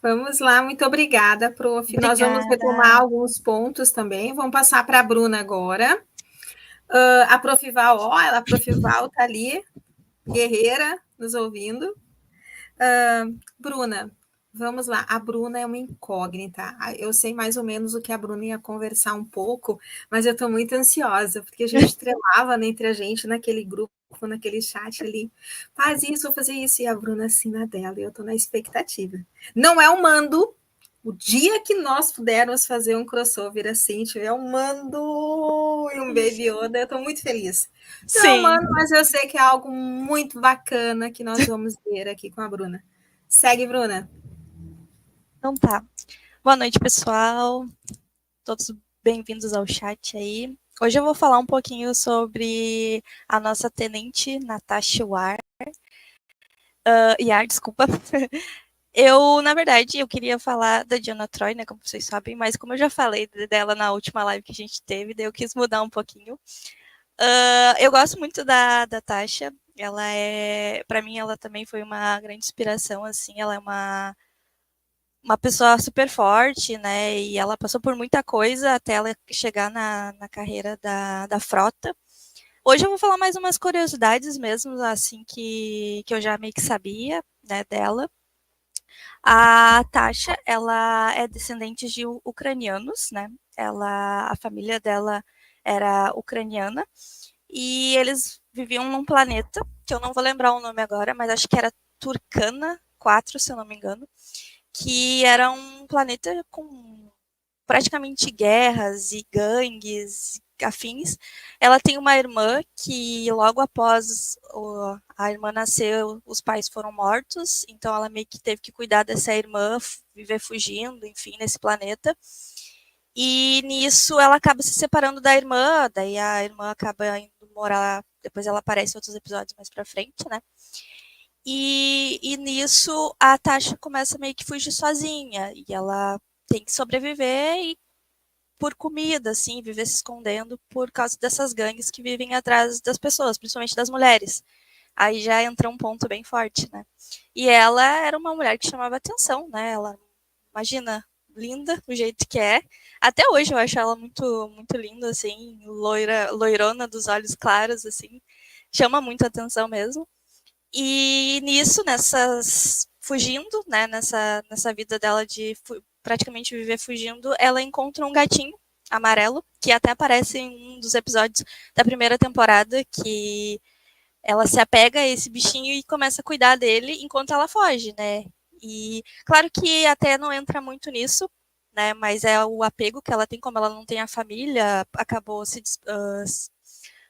Vamos lá, muito obrigada, prof. Nós vamos retomar Obrigada. alguns pontos também. Vamos passar para a Bruna agora. A prof. Val, a prof. Val está ali, guerreira, nos ouvindo. Bruna, vamos lá. A Bruna é uma incógnita. Eu sei mais ou menos o que a Bruna ia conversar um pouco, mas eu estou muito ansiosa, porque a gente trelava entre a gente naquele grupo, naquele chat ali. Faz isso, vou fazer isso. E a Bruna assim na dela, e eu estou na expectativa. Não é um mando. O dia que nós pudermos fazer um crossover assim, tiver um Mando e um Baby Yoda, eu estou muito feliz. Não, Sim, mano, mas eu sei que é algo muito bacana que nós vamos ver aqui com a Bruna. Segue, Bruna. então tá. Boa noite, pessoal. Todos bem-vindos ao chat aí. Hoje eu vou falar um pouquinho sobre a nossa tenente Natasha Yar, desculpa. Na verdade, eu queria falar da Diana Troy, né, como vocês sabem, mas como eu já falei dela na última live que a gente teve, daí eu quis mudar um pouquinho. Eu gosto muito da Tasha. Ela para mim, ela também foi uma grande inspiração, assim, ela é uma pessoa super forte, né? E ela passou por muita coisa até ela chegar na carreira da frota. Hoje eu vou falar mais umas curiosidades mesmo, assim, que eu já meio que sabia, né, dela. A Tasha, ela é descendente de ucranianos, né? A família dela era ucraniana e eles viviam num planeta, que eu não vou lembrar o nome agora, mas acho que era Turcana 4, se eu não me engano, que era um planeta com praticamente guerras e gangues afins. Ela tem uma irmã que logo após a irmã nasceu, os pais foram mortos, então ela meio que teve que cuidar dessa irmã, viver fugindo, enfim, nesse planeta. E nisso ela acaba se separando da irmã, daí a irmã acaba indo morar, depois ela aparece em outros episódios mais pra frente, né? E nisso a Tasha começa meio que fugir sozinha, e ela tem que sobreviver e por comida, assim, viver se escondendo por causa dessas gangues que vivem atrás das pessoas, principalmente das mulheres. Aí já entra um ponto bem forte, né? E ela era uma mulher que chamava atenção, né? Ela, imagina, linda, do jeito que é. Até hoje eu acho ela muito, muito linda, assim, loirona dos olhos claros, assim. Chama muito atenção mesmo. E nisso, fugindo, né, nessa vida dela de praticamente viver fugindo, ela encontra um gatinho amarelo, que até aparece em um dos episódios da primeira temporada, que ela se apega a esse bichinho e começa a cuidar dele enquanto ela foge, né? E claro que até não entra muito nisso, né? Mas é o apego que ela tem, como ela não tem a família, acabou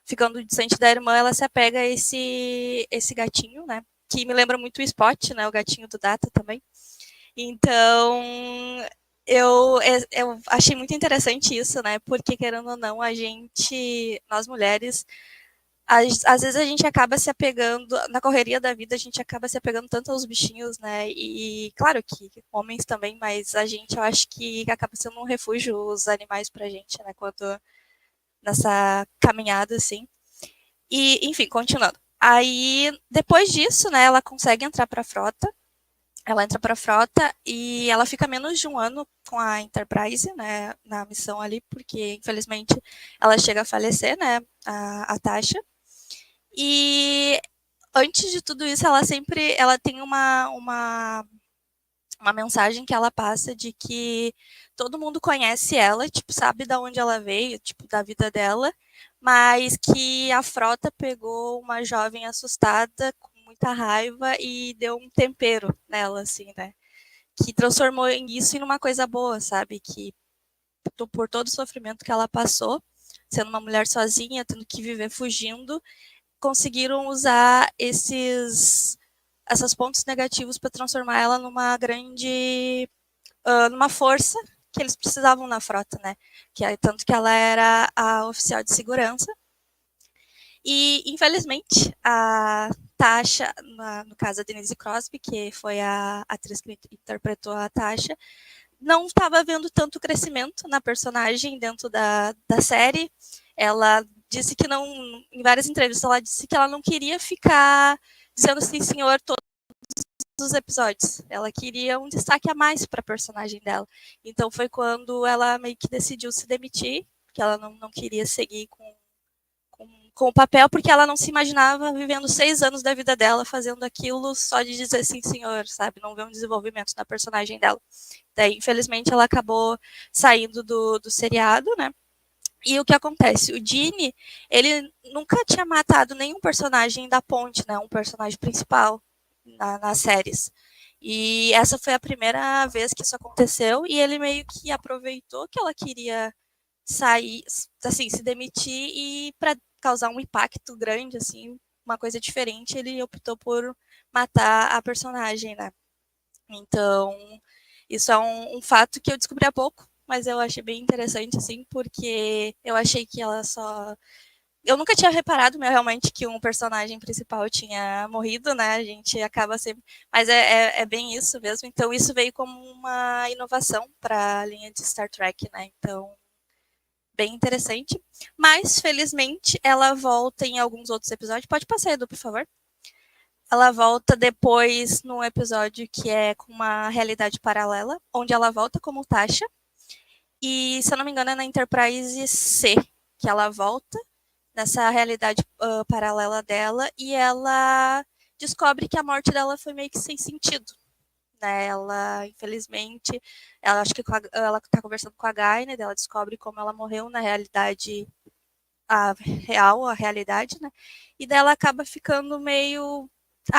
ficando distante da irmã, ela se apega a esse gatinho, né? Que me lembra muito o Spot, né? O gatinho do Data também. Então, eu achei muito interessante isso, né? Porque, querendo ou não, nós mulheres, às vezes a gente acaba se apegando, na correria da vida, a gente acaba se apegando tanto aos bichinhos, né? E claro que homens também, mas a gente, eu acho que acaba sendo um refúgio os animais pra gente, né? Quando nessa caminhada, assim. E, enfim, continuando. Aí, depois disso, né, ela consegue entrar para a frota. Ela entra para a frota e ela fica menos de um ano com a Enterprise, né, na missão ali, porque infelizmente ela chega a falecer, né, a Tasha. E antes de tudo isso, ela tem uma mensagem que ela passa de que todo mundo conhece ela, tipo, sabe de onde ela veio, tipo, da vida dela, mas que a frota pegou uma jovem assustada com muita raiva e deu um tempero nela, assim, né? Que transformou isso em uma coisa boa, sabe? Que por todo o sofrimento que ela passou, sendo uma mulher sozinha, tendo que viver fugindo, conseguiram usar essas pontos negativos para transformar ela numa força que eles precisavam na frota, né? Tanto que ela era a oficial de segurança. E, infelizmente, a Tasha, no caso a Denise Crosby, que foi a atriz que interpretou a Tasha, não estava vendo tanto crescimento na personagem dentro da série. Ela disse que não, em várias entrevistas, ela disse que ela não queria ficar dizendo assim, senhor, os episódios. Ela queria um destaque a mais para a personagem dela. Então foi quando ela meio que decidiu se demitir, que ela não queria seguir com o papel, porque ela não se imaginava vivendo 6 anos da vida dela fazendo aquilo só de dizer sim, senhor, sabe? Não vê um desenvolvimento na personagem dela. Daí, infelizmente, ela acabou saindo do seriado, né? E o que acontece? O Gene, ele nunca tinha matado nenhum personagem da ponte, né? Um personagem principal nas séries. E essa foi a primeira vez que isso aconteceu, e ele meio que aproveitou que ela queria sair, assim, se demitir, e para causar um impacto grande, assim, uma coisa diferente, ele optou por matar a personagem, né? Então, isso é um fato que eu descobri há pouco, mas eu achei bem interessante, assim, porque eu achei que ela só. Eu nunca tinha reparado realmente que um personagem principal tinha morrido, né? A gente acaba sempre. Mas é bem isso mesmo. Então, isso veio como uma inovação para a linha de Star Trek, né? Então, bem interessante. Mas, felizmente, ela volta em alguns outros episódios. Pode passar, Edu, por favor. Ela volta depois num episódio que é com uma realidade paralela, onde ela volta como Tasha. E, se eu não me engano, é na Enterprise C que ela volta nessa realidade paralela dela, e ela descobre que a morte dela foi meio que sem sentido. Né? Ela, infelizmente, ela acho que ela está conversando com a Guy, né? Ela descobre como ela morreu na realidade a realidade, né? E daí ela acaba ficando meio,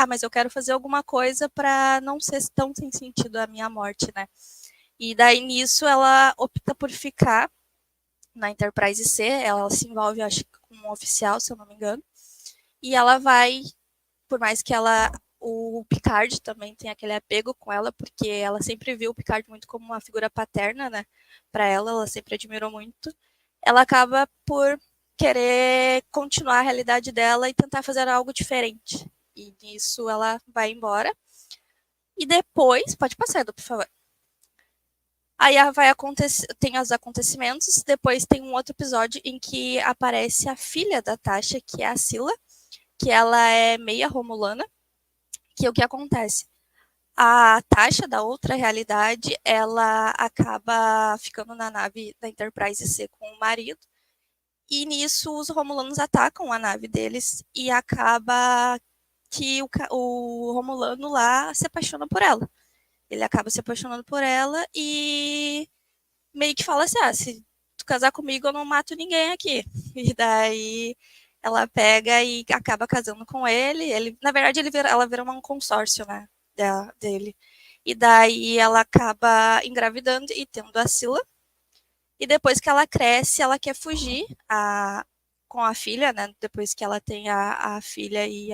mas eu quero fazer alguma coisa para não ser tão sem sentido a minha morte, né? E daí nisso ela opta por ficar na Enterprise C, ela se envolve, acho que com um oficial, se eu não me engano, e ela vai, por mais que o Picard também tem aquele apego com ela, porque ela sempre viu o Picard muito como uma figura paterna, né? Para ela sempre admirou muito. Ela acaba por querer continuar a realidade dela e tentar fazer algo diferente. E nisso ela vai embora. E depois, pode passar, Edu, por favor. Aí vai acontecer, tem os acontecimentos, depois tem um outro episódio em que aparece a filha da Tasha, que é a Scylla, que ela é meia romulana, que é o que acontece. A Tasha da outra realidade, ela acaba ficando na nave da Enterprise C com o marido, e nisso os romulanos atacam a nave deles e acaba que o romulano lá se apaixona por ela. Ele acaba se apaixonando por ela e meio que fala assim, se tu casar comigo eu não mato ninguém aqui. E daí ela pega e acaba casando com ele na verdade, ela vira um consórcio, né, dele. E daí ela acaba engravidando e tendo a Scylla. E depois que ela cresce, ela quer fugir com a filha, né? Depois que ela tem a filha e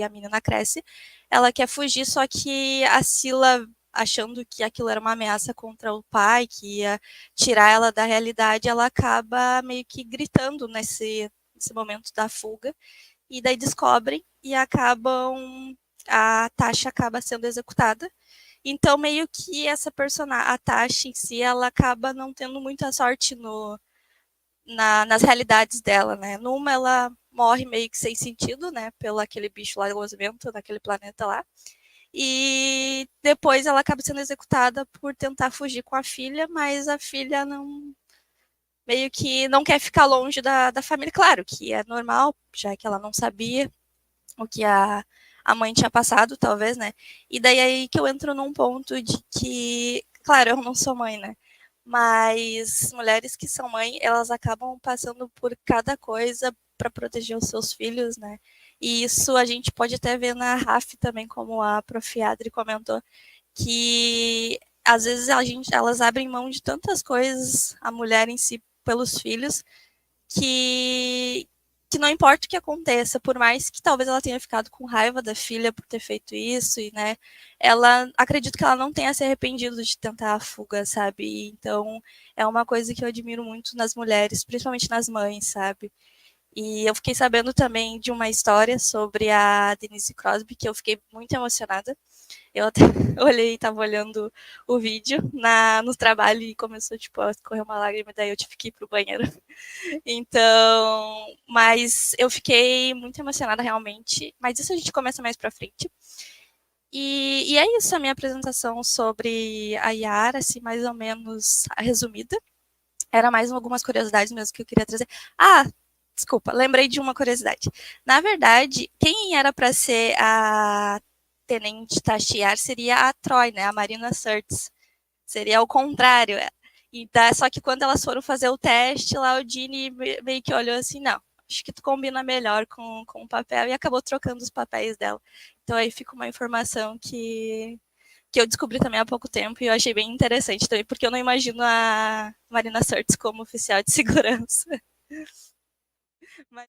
a menina cresce, ela quer fugir, só que a Scylla, achando que aquilo era uma ameaça contra o pai, que ia tirar ela da realidade, ela acaba meio que gritando nesse momento da fuga. E daí descobrem e acabam. A Tasha acaba sendo executada. Então, meio que essa personagem, a Tasha em si, ela acaba não tendo muita sorte nas realidades dela, né? Numa, ela morre meio que sem sentido, né? Pelo aquele bicho lá, gosmento, naquele planeta lá. E depois ela acaba sendo executada por tentar fugir com a filha, mas a filha não. Meio que não quer ficar longe da família. Claro que é normal, já que ela não sabia o que a mãe tinha passado, talvez, né? E daí aí que eu entro num ponto de que, claro, eu não sou mãe, né? Mas mulheres que são mãe, elas acabam passando por cada coisa para proteger os seus filhos, né? E isso a gente pode até ver na RAF também, como a Prof. Adri comentou, que às vezes elas abrem mão de tantas coisas, a mulher em si, pelos filhos, que, que não importa o que aconteça, por mais que talvez ela tenha ficado com raiva da filha por ter feito isso, e, né, ela, acredito que ela não tenha se arrependido de tentar a fuga, sabe? Então, é uma coisa que eu admiro muito nas mulheres, principalmente nas mães, sabe? E eu fiquei sabendo também de uma história sobre a Denise Crosby, que eu fiquei muito emocionada. Eu até olhei, estava olhando o vídeo no trabalho e começou, tipo, a escorrer uma lágrima, daí eu tive que ir pro banheiro. Então, mas eu fiquei muito emocionada realmente, mas isso a gente começa mais pra frente. E é isso a minha apresentação sobre a Yara, assim, mais ou menos resumida. Era mais algumas curiosidades mesmo que eu queria trazer. Ah, desculpa, lembrei de uma curiosidade. Na verdade, quem era para ser a Tenente Tashiar seria a Troy, né? A Marina Sirtis. Seria o contrário. E só que quando elas foram fazer o teste, lá o Ginny meio que olhou assim, não, acho que tu combina melhor com o papel e acabou trocando os papéis dela. Então aí fica uma informação que eu descobri também há pouco tempo e eu achei bem interessante também, porque eu não imagino a Marina Sirtis como oficial de segurança. Mas